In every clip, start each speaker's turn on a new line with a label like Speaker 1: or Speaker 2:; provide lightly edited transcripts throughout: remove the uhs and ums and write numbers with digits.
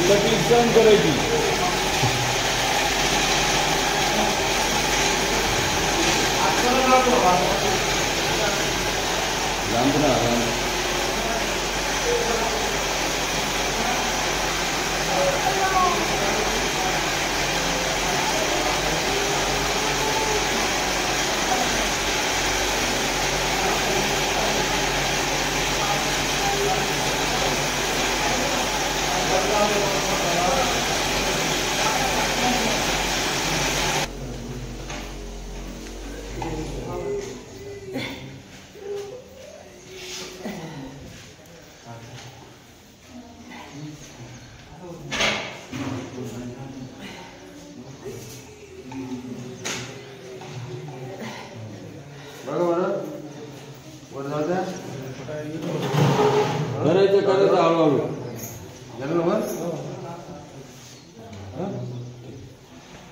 Speaker 1: तकलीफ सहन करायची. लांब ना लांब. करायचं हळूहळू.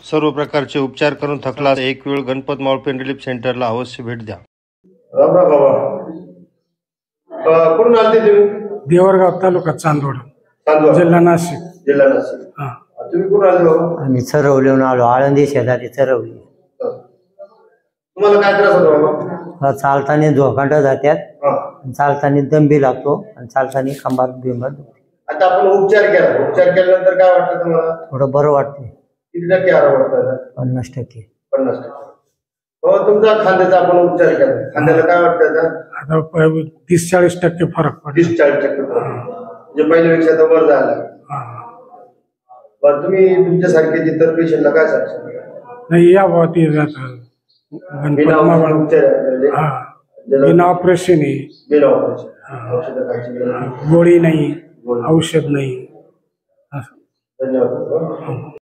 Speaker 2: सर्व प्रकारचे उपचार करून थकला एक वेळ गणपत मावळ पेन रिलीफ सेंटरला अवश्य भेट द्या.
Speaker 3: राम राम बाबा. कुठून आलते तुम्ही?
Speaker 4: देवरगाव तालुका चांदवड जिल्हा नाशिक.
Speaker 3: जिल्हा नाशिक. तुम्ही कुठून आले बाबा?
Speaker 5: आम्ही चरवलीहून आलो. आळंदी शेजारी चरवली.
Speaker 3: तुम्हाला काय त्रास होतो बाबा?
Speaker 5: चालताना झोकांडा जात्यात, चालताना दंबी लागतो आणि चालताना कंबार बिंबार.
Speaker 3: आता आपण उपचार केल्यानंतर काय वाटतं तुम्हाला?
Speaker 5: थोडं बरं वाटते.
Speaker 3: किती टक्के आराम वाटतं?
Speaker 5: 50%.
Speaker 3: 50%. हो, तुमचा खांद्याचा आपण उपचार केला, खांद्याला काय वाटतं आता?
Speaker 4: 30-40% फरक पडतो.
Speaker 3: 30-40% फरक म्हणजे पहिल्यापेक्षा तर वर झाला. बरं, तुम्ही तुमच्यासारखे इतर पेशंटला काय सांगता?
Speaker 4: नाही या बाबा ते बिना ऑपरेशन आहे.
Speaker 3: बिना ऑपरेशन औषधं खायची
Speaker 4: गोळी नाही, औषध नाही.
Speaker 3: धन्यवाद.